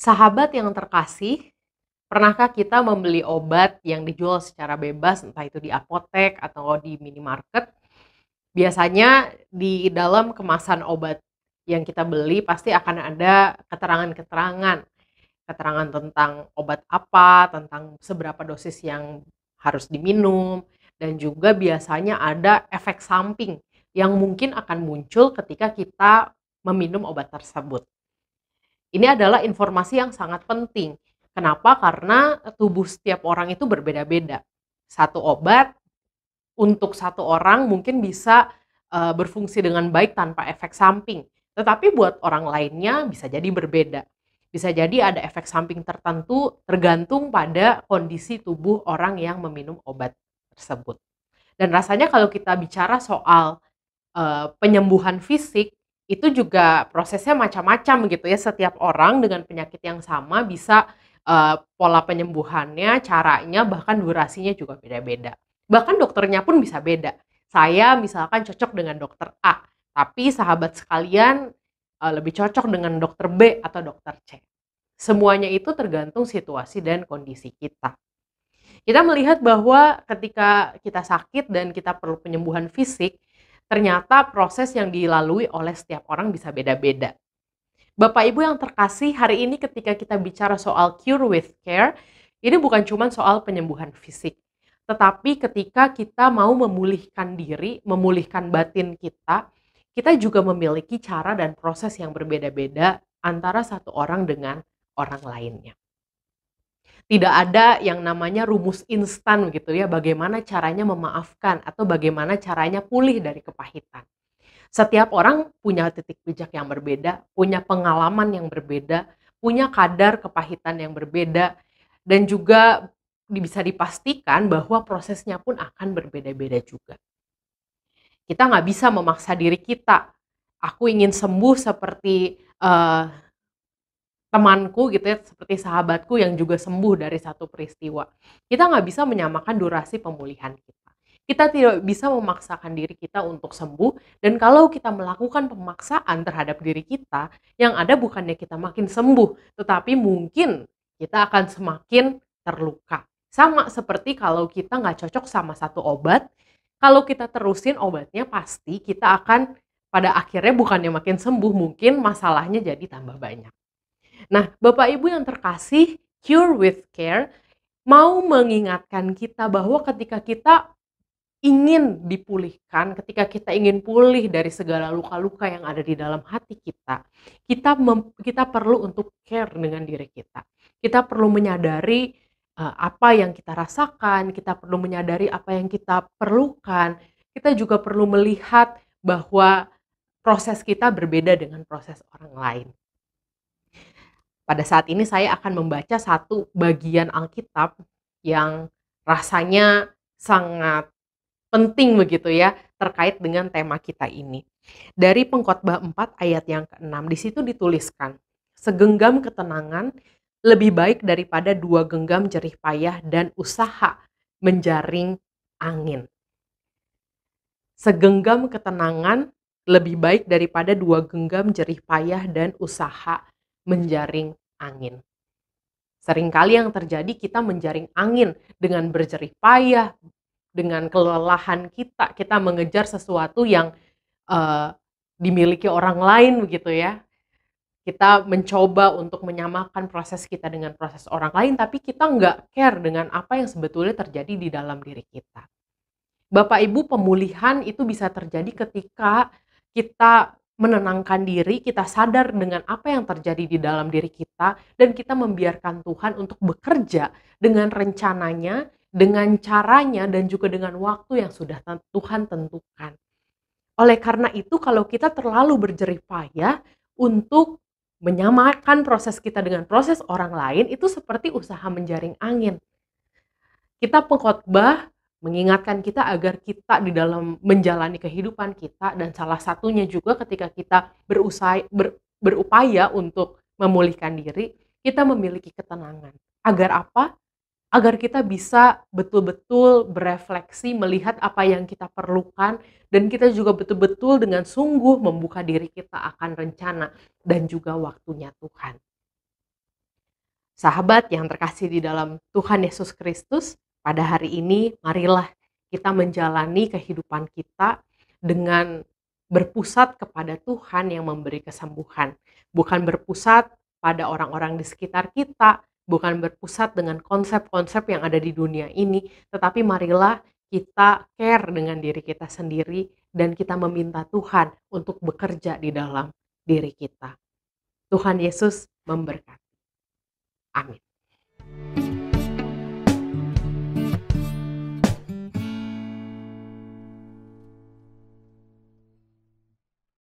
Sahabat yang terkasih, pernahkah kita membeli obat yang dijual secara bebas, entah itu di apotek atau di minimarket? Biasanya di dalam kemasan obat yang kita beli pasti akan ada keterangan-keterangan, keterangan tentang obat apa, tentang seberapa dosis yang harus diminum, dan juga biasanya ada efek samping yang mungkin akan muncul ketika kita meminum obat tersebut. Ini adalah informasi yang sangat penting. Kenapa? Karena tubuh setiap orang itu berbeda-beda. Satu obat untuk satu orang mungkin bisa berfungsi dengan baik tanpa efek samping. Tetapi buat orang lainnya bisa jadi berbeda. Bisa jadi ada efek samping tertentu tergantung pada kondisi tubuh orang yang meminum obat tersebut. Dan rasanya kalau kita bicara soal penyembuhan fisik, itu juga prosesnya macam-macam gitu ya, setiap orang dengan penyakit yang sama bisa, pola penyembuhannya, caranya, bahkan durasinya juga beda-beda. Bahkan dokternya pun bisa beda. Saya misalkan cocok dengan dokter A, tapi sahabat sekalian, lebih cocok dengan dokter B atau dokter C. Semuanya itu tergantung situasi dan kondisi kita. Kita melihat bahwa ketika kita sakit dan kita perlu penyembuhan fisik, ternyata proses yang dilalui oleh setiap orang bisa beda-beda. Bapak Ibu yang terkasih, hari ini ketika kita bicara soal cure with care, ini bukan cuma soal penyembuhan fisik. Tetapi ketika kita mau memulihkan diri, memulihkan batin kita juga memiliki cara dan proses yang berbeda-beda antara satu orang dengan orang lainnya. Tidak ada yang namanya rumus instan gitu ya, bagaimana caranya memaafkan atau bagaimana caranya pulih dari kepahitan. Setiap orang punya titik pijak yang berbeda, punya pengalaman yang berbeda, punya kadar kepahitan yang berbeda, dan juga bisa dipastikan bahwa prosesnya pun akan berbeda-beda juga. Kita nggak bisa memaksa diri kita. Aku ingin sembuh seperti temanku gitu ya, seperti sahabatku yang juga sembuh dari satu peristiwa. Kita nggak bisa menyamakan durasi pemulihan kita. Kita tidak bisa memaksakan diri kita untuk sembuh, dan kalau kita melakukan pemaksaan terhadap diri kita, yang ada bukannya kita makin sembuh, tetapi mungkin kita akan semakin terluka. Sama seperti kalau kita nggak cocok sama satu obat, kalau kita terusin obatnya pasti kita akan pada akhirnya bukannya makin sembuh, mungkin masalahnya jadi tambah banyak. Nah, Bapak Ibu yang terkasih, Cure with Care mau mengingatkan kita bahwa ketika kita ingin dipulihkan, ketika kita ingin pulih dari segala luka-luka yang ada di dalam hati kita, kita perlu untuk care dengan diri kita. Kita perlu menyadari apa yang kita rasakan, kita perlu menyadari apa yang kita perlukan. Kita juga perlu melihat bahwa proses kita berbeda dengan proses orang lain. Pada saat ini saya akan membaca satu bagian Alkitab yang rasanya sangat penting begitu ya, terkait dengan tema kita ini. Dari Pengkhotbah 4 ayat yang ke-6, di situ dituliskan, "Segenggam ketenangan lebih baik daripada 2 genggam jerih payah dan usaha menjaring angin." Segenggam ketenangan lebih baik daripada 2 genggam jerih payah dan usaha menjaring angin. Seringkali yang terjadi kita menjaring angin dengan berjerih payah, dengan kelelahan kita mengejar sesuatu yang dimiliki orang lain begitu ya. Kita mencoba untuk menyamakan proses kita dengan proses orang lain, tapi kita nggak care dengan apa yang sebetulnya terjadi di dalam diri kita. Bapak Ibu, pemulihan itu bisa terjadi ketika kita menenangkan diri, kita sadar dengan apa yang terjadi di dalam diri kita, dan kita membiarkan Tuhan untuk bekerja dengan rencananya, dengan caranya, dan juga dengan waktu yang sudah Tuhan tentukan. Oleh karena itu, kalau kita terlalu berjerih payah untuk menyamakan proses kita dengan proses orang lain, itu seperti usaha menjaring angin. Kita pengkhotbah mengingatkan kita agar kita di dalam menjalani kehidupan kita, dan salah satunya juga ketika kita berupaya untuk memulihkan diri, kita memiliki ketenangan. Agar apa? Agar kita bisa betul-betul berefleksi melihat apa yang kita perlukan, dan kita juga betul-betul dengan sungguh membuka diri kita akan rencana dan juga waktunya Tuhan. Sahabat yang terkasih di dalam Tuhan Yesus Kristus, pada hari ini marilah kita menjalani kehidupan kita dengan berpusat kepada Tuhan yang memberi kesembuhan. Bukan berpusat pada orang-orang di sekitar kita, bukan berpusat dengan konsep-konsep yang ada di dunia ini, tetapi marilah kita care dengan diri kita sendiri dan kita meminta Tuhan untuk bekerja di dalam diri kita. Tuhan Yesus memberkati. Amin.